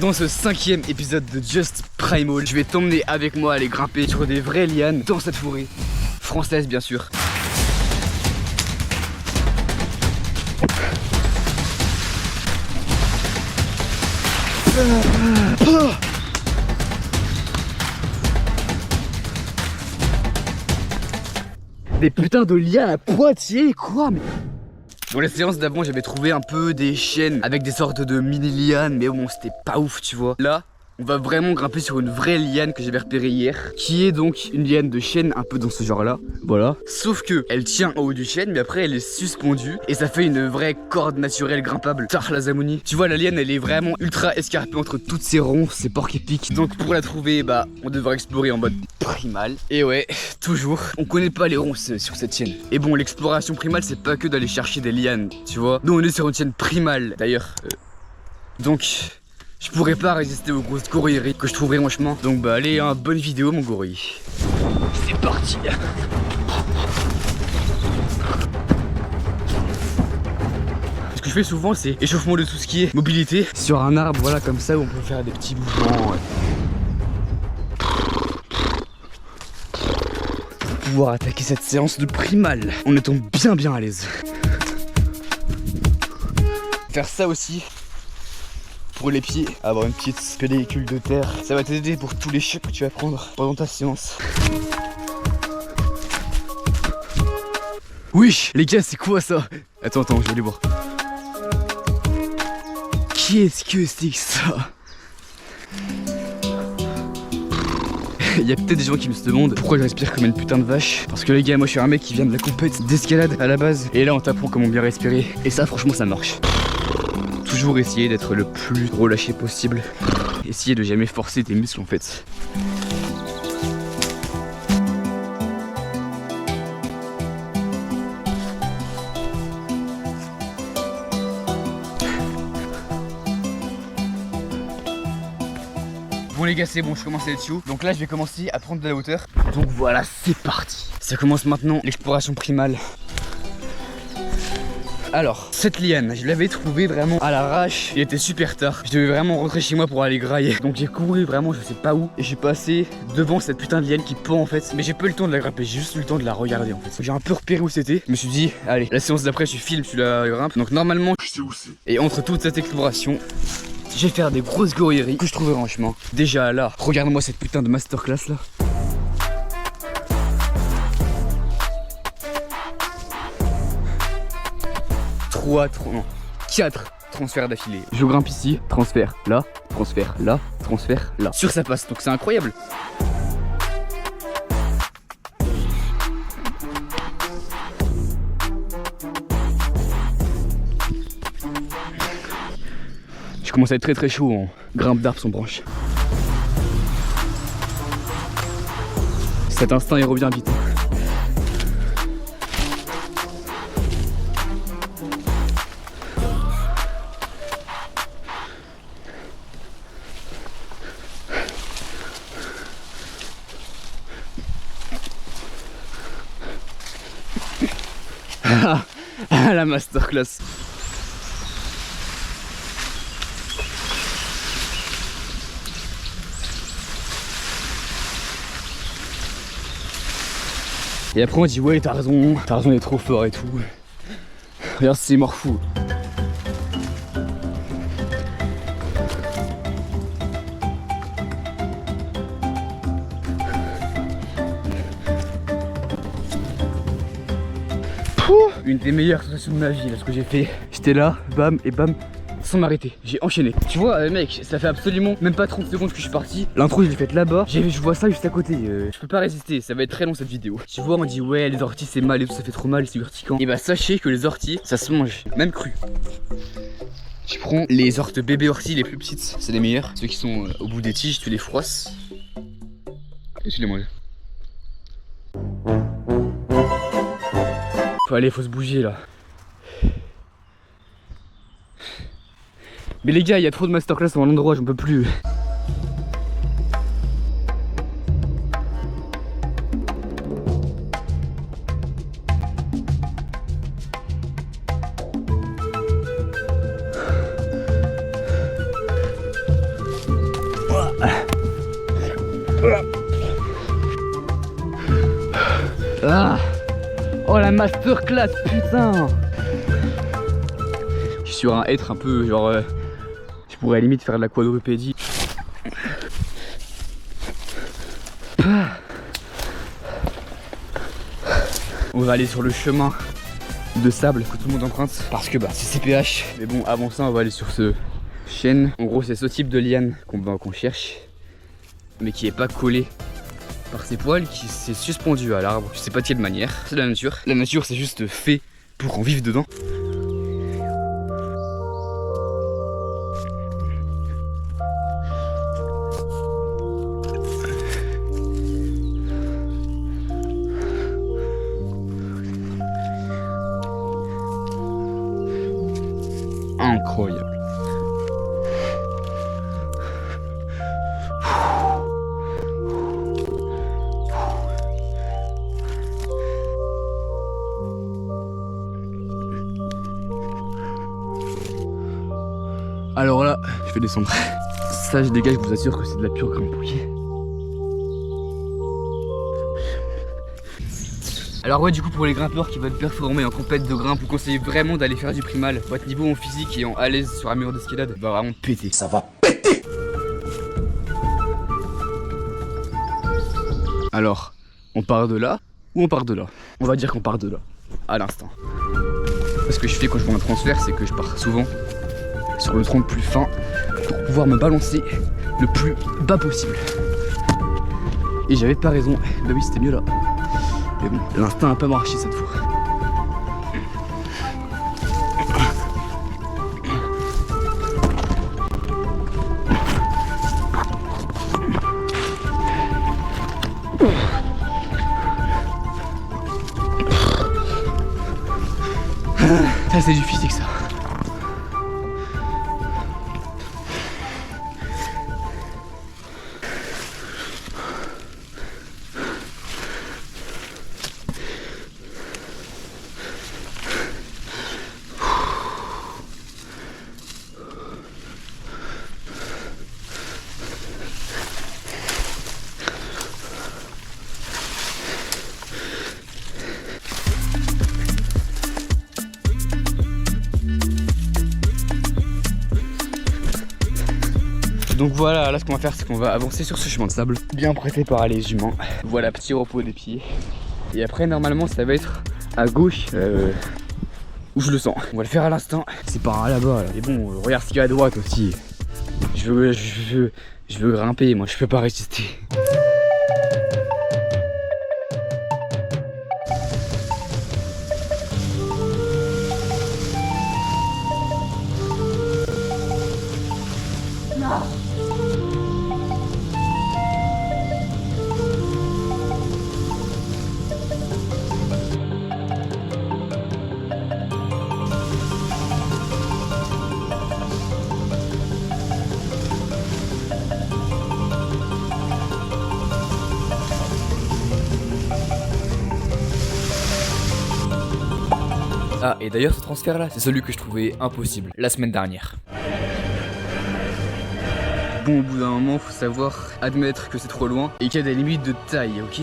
Dans ce 5e épisode de Just Primal, je vais t'emmener avec moi aller grimper sur des vraies lianes dans cette forêt française bien sûr. Des putains de lianes à Poitiers, quoi mais... Bon, la séance d'avant, j'avais trouvé un peu des chaînes avec des sortes de mini lianes, mais bon, c'était pas ouf, tu vois. Là, on va vraiment grimper sur une vraie liane que j'avais repérée hier, qui est donc une liane de chêne un peu dans ce genre-là. Voilà. Sauf que elle tient en haut du chêne, mais après elle est suspendue et ça fait une vraie corde naturelle grimpable. Tarlazamouni. Tu vois, la liane, elle est vraiment ultra escarpée entre toutes ces ronces, ces porcs épiques. Donc pour la trouver, bah, on devra explorer en mode primal. Et ouais, toujours, on connaît pas les ronces sur cette chaîne. Et bon, l'exploration primale, c'est pas que d'aller chercher des lianes, tu vois. Nous, on est sur une chaîne primale, d'ailleurs. Donc... je pourrais pas résister aux grosses gorilleries que je trouverai en chemin. Donc bah allez, hein, bonne vidéo mon gorille. C'est parti. Ce que je fais souvent c'est échauffement de tout ce qui est mobilité sur un arbre, voilà comme ça où on peut faire des petits mouvements. Pour pouvoir attaquer cette séance de primal en étant bien à l'aise. Faire ça aussi. Pour les pieds, avoir une petite pellicule de terre, ça va t'aider pour tous les chocs que tu vas prendre pendant ta séance. Oui, les gars, c'est quoi ça? Attends, je vais aller voir. Qu'est-ce que c'est que ça? Il y a peut-être des gens qui me se demandent pourquoi je respire comme une putain de vache. Parce que les gars, moi je suis un mec qui vient de la compète d'escalade à la base. Et là on t'apprend comment bien respirer. Et ça franchement ça marche. Toujours essayer d'être le plus relâché possible. Essayer de jamais forcer tes muscles en fait. Bon les gars, c'est bon, je commence à être chaud. Donc là je vais commencer à prendre de la hauteur. Donc voilà, c'est parti. Ça commence maintenant l'exploration primale. Alors, cette liane, je l'avais trouvée vraiment à l'arrache. Il était super tard. Je devais vraiment rentrer chez moi pour aller grailler. Donc j'ai couru vraiment, je sais pas où. Et j'ai passé devant cette putain de liane qui pend en fait. Mais j'ai pas eu le temps de la grimper, j'ai juste eu le temps de la regarder en fait. J'ai un peu repéré où c'était. Je me suis dit, allez, la séance d'après, je filme, tu la grimpes. Donc normalement, je sais où c'est. Et entre toute cette exploration, je vais faire des grosses gorilleries que je trouverai en chemin. Déjà là, regarde-moi cette putain de masterclass là. 4 transferts d'affilée. Je grimpe ici, transfert là, transfert là, transfert là. Sur sa passe, donc c'est incroyable. Je commence à être très chaud en grimpe d'arbres sans branche. Cet instinct il revient vite. Ah, la masterclass. Et après on dit ouais t'as raison d'être trop fort et tout. Regarde c'est mort fou. Une des meilleures sensations de ma vie là, ce que j'ai fait. J'étais là, bam et bam, sans m'arrêter. J'ai enchaîné. Tu vois mec, ça fait absolument même pas 30 secondes que je suis parti. L'intro je l'ai faite là-bas. Je vois ça juste à côté. Je peux pas résister, ça va être très long cette vidéo. Tu vois, on dit ouais les orties c'est mal et tout, ça fait trop mal, c'est urticant. Et bah sachez que les orties, ça se mange, même cru. Je prends les orties bébé orties les plus petites, c'est les meilleures. Ceux qui sont au bout des tiges, tu les froisses. Et tu les manges. Allez, faut se bouger là. Mais les gars, il y a trop de masterclass dans l'endroit, j'en peux plus. Ah. Oh la masterclass, putain. Je suis sur un être un peu genre... je pourrais limite faire de la quadrupédie. On va aller sur le chemin de sable que tout le monde emprunte parce que bah c'est CPH. Mais bon, avant ça on va aller sur ce chêne. En gros c'est ce type de liane qu'on cherche, mais qui est pas collé par ses poils, qui s'est suspendu à l'arbre. Je sais pas de quelle manière. C'est la nature. La nature c'est juste fait pour qu'on vive dedans. Incroyable. Alors là, je vais descendre. Ça, je dégage, je vous assure que c'est de la pure grimpouille. Alors ouais, du coup pour les grimpeurs qui veulent performer en compète de grimpe, vous conseillez vraiment d'aller faire du primal. Votre niveau en physique et en à l'aise sur un mur d'escalade va vraiment péter. Ça va péter. Alors, on part de là ou on part de là? On va dire qu'on part de là, à l'instant. Ce que je fais quand je fais un transfert, c'est que je pars souvent sur le tronc le plus fin pour pouvoir me balancer le plus bas possible. Et j'avais pas raison, bah oui c'était mieux là. Mais bon, l'instinct a pas marché cette fois. Ça c'est du physique ça. Donc voilà, là ce qu'on va faire c'est qu'on va avancer sur ce chemin de sable bien prêté par les humains. Voilà, petit repos des pieds. Et après normalement ça va être à gauche où je le sens. On va le faire à l'instant. C'est par là-bas là. Et bon, regarde ce qu'il y a à droite aussi. Je veux grimper, moi je peux pas résister. Ah, et d'ailleurs ce transfert là, c'est celui que je trouvais impossible la semaine dernière. Bon, au bout d'un moment, faut savoir admettre que c'est trop loin et qu'il y a des limites de taille, ok?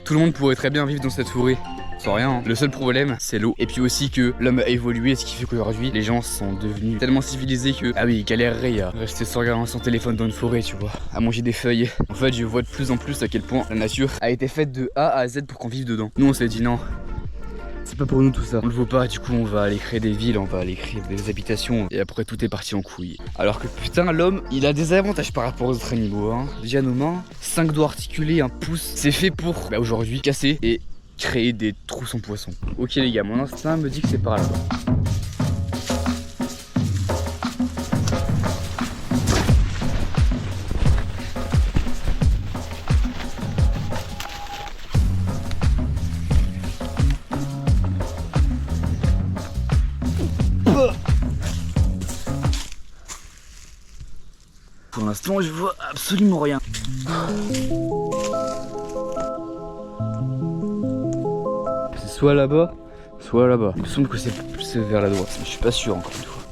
Tout le monde pourrait très bien vivre dans cette forêt sans rien, hein. Le seul problème c'est l'eau. Et puis aussi que l'homme a évolué, ce qui fait qu'aujourd'hui les gens sont devenus tellement civilisés que, ah oui, ils galéreraient à rester sans regarder son téléphone dans une forêt, tu vois, à manger des feuilles. En fait je vois de plus en plus à quel point la nature a été faite de A à Z pour qu'on vive dedans. Nous on s'est dit non, c'est pas pour nous tout ça, on le vaut pas, du coup on va aller créer des villes, on va aller créer des habitations et après tout est parti en couille. Alors que putain l'homme il a des avantages par rapport aux autres animaux, hein. Déjà nos mains, 5 doigts articulés, un pouce, c'est fait pour aujourd'hui casser et créer des trous sans poisson. Ok les gars, mon instinct me dit que c'est par là. Pour l'instant, je vois absolument rien. C'est soit là-bas, soit là-bas. Il me semble que c'est vers la droite, mais je suis pas sûr encore une fois.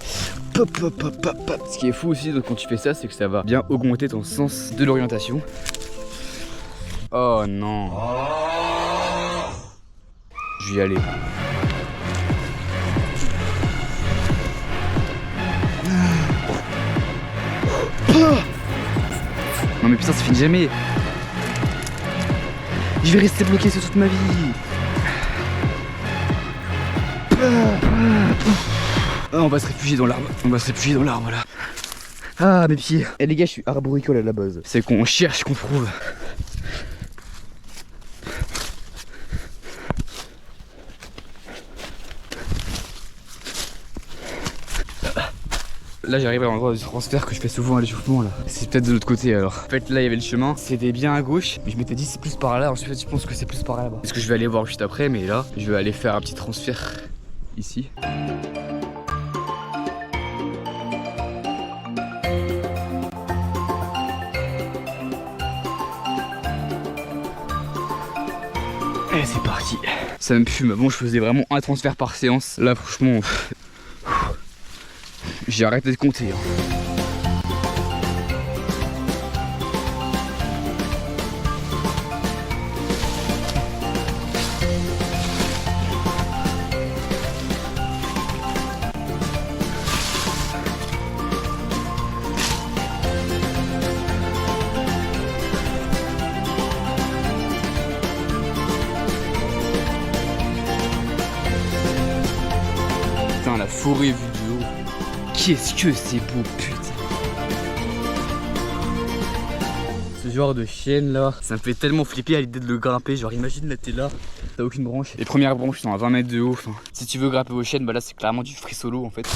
Pop, pop, pop, pop, pop. Ce qui est fou aussi quand tu fais ça, c'est que ça va bien augmenter ton sens de l'orientation. Oh non. Je vais y aller. Non mais putain, ça finit jamais. Je vais rester bloqué sur toute ma vie. Ah, on va se réfugier dans l'arbre. On va se réfugier dans l'arbre là. Ah mes pieds. Eh les gars, je suis arboricole à la base. C'est qu'on cherche, qu'on trouve. Là j'arrive à l'endroit du transfert que je fais souvent à l'échauffement là. C'est peut-être de l'autre côté alors. En fait là il y avait le chemin, c'était bien à gauche. Mais je m'étais dit c'est plus par là, ensuite je pense que c'est plus par là-bas. Parce que je vais aller voir juste après, mais là je vais aller faire un petit transfert ici. Et c'est parti. Ça me fume, bon je faisais vraiment un transfert par séance. Là franchement... J'ai arrêté de compter. Putain, la forêt vue de haut. Qu'est-ce que c'est beau, putain. Ce genre de chêne là, ça me fait tellement flipper à l'idée de le grimper. Genre imagine là t'es là, t'as aucune branche. Les premières branches sont à 20 mètres de haut. Enfin, si tu veux grimper au chêne, bah là c'est clairement du free solo en fait.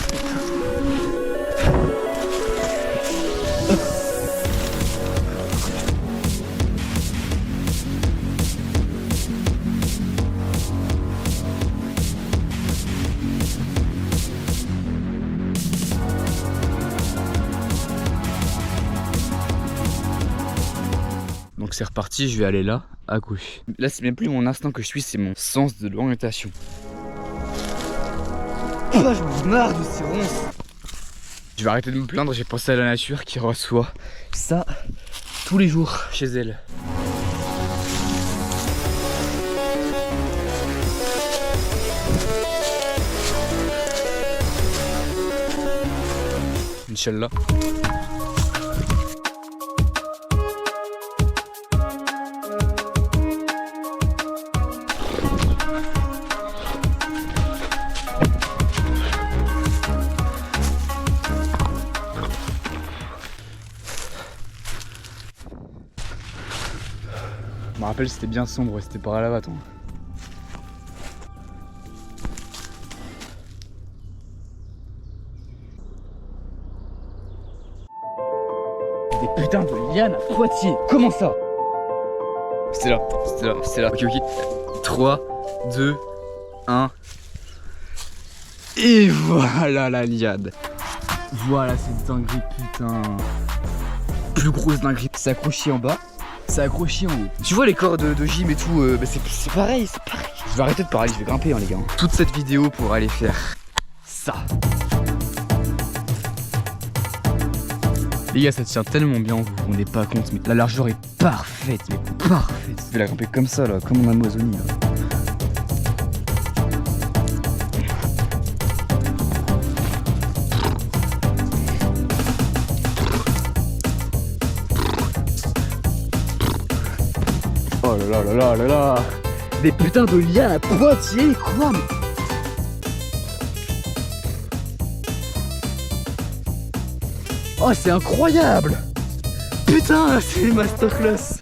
Donc c'est reparti, je vais aller là, à gauche. Là c'est même plus mon instinct que je suis, c'est mon sens de l'orientation. Ah, j'en ai marre de ces ronces. Je vais arrêter de me plaindre, j'ai pensé à la nature qui reçoit ça tous les jours chez elle. Inch'Allah. Je me rappelle c'était bien sombre, c'était par là-bas, attends. Des putains de lianes à Poitiers. Comment ça? C'était là, c'était là, c'était là. Ok, ok. 3, 2, 1. Et voilà la liane. Voilà cette dinguerie, putain. Plus grosse dinguerie. C'est accroché en bas, c'est accroché en haut. Tu vois les corps de gym et tout, bah c'est pareil, c'est pareil. Je vais arrêter de parler, je vais grimper hein, les gars. Toute cette vidéo pour aller faire ça. Les gars, ça tient tellement bien, vous vous rendez pas compte, mais la largeur est parfaite, mais parfaite. Je vais la grimper comme ça là, comme en Amazonie là. Oh là là là là là là. Des putains de lianes à Poitiers, quoi mais... Oh c'est incroyable. Putain c'est une masterclass.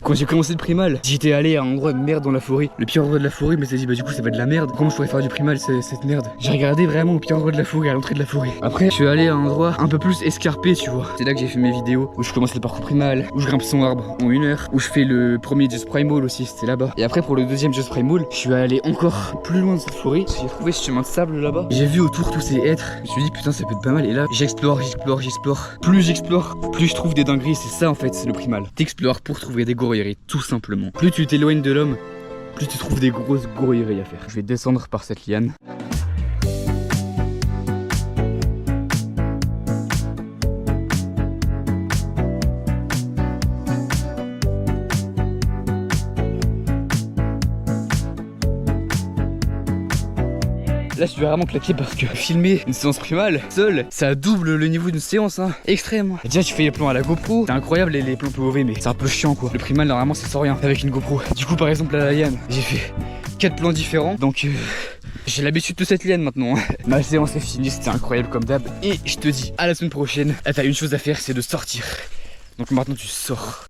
Quand j'ai commencé le primal, j'étais allé à un endroit de merde dans la forêt. Le pire endroit de la forêt, mais c'est dit bah du coup ça va être de la merde. Comment je pourrais faire du primal cette merde? J'ai regardé vraiment au pire endroit de la forêt, à l'entrée de la forêt. Après je suis allé à un endroit un peu plus escarpé tu vois. C'est là que j'ai fait mes vidéos, où je commence le parcours primal, où je grimpe son arbre en 1 heure, où je fais le premier Just Primal aussi, c'était là-bas. Et après pour le deuxième Just Primal, je suis allé encore plus loin de cette forêt. J'ai trouvé ce chemin de sable là-bas. J'ai vu autour tous ces êtres. Je me suis dit putain ça peut être pas mal. Et là j'explore, j'explore, j'explore. Plus j'explore, plus je trouve des dingueries. C'est ça en fait, c'est le primal. T'explores pour trouver des gorilleries, tout simplement. Plus tu t'éloignes de l'homme, plus tu trouves des grosses gorilleries à faire. Je vais descendre par cette liane. Là je suis vraiment claqué parce que filmer une séance primale seul, ça double le niveau d'une séance hein. Extrême. Et déjà tu fais les plans à la GoPro, c'est incroyable les plans POV, mais c'est un peu chiant quoi. Le primal normalement c'est sans rien avec une GoPro. Du coup par exemple à la liane, j'ai fait 4 plans différents, donc j'ai l'habitude de cette liane maintenant. Ma séance est finie, c'était incroyable comme d'hab. Et je te dis à la semaine prochaine. T'as une chose à faire, c'est de sortir. Donc maintenant tu sors.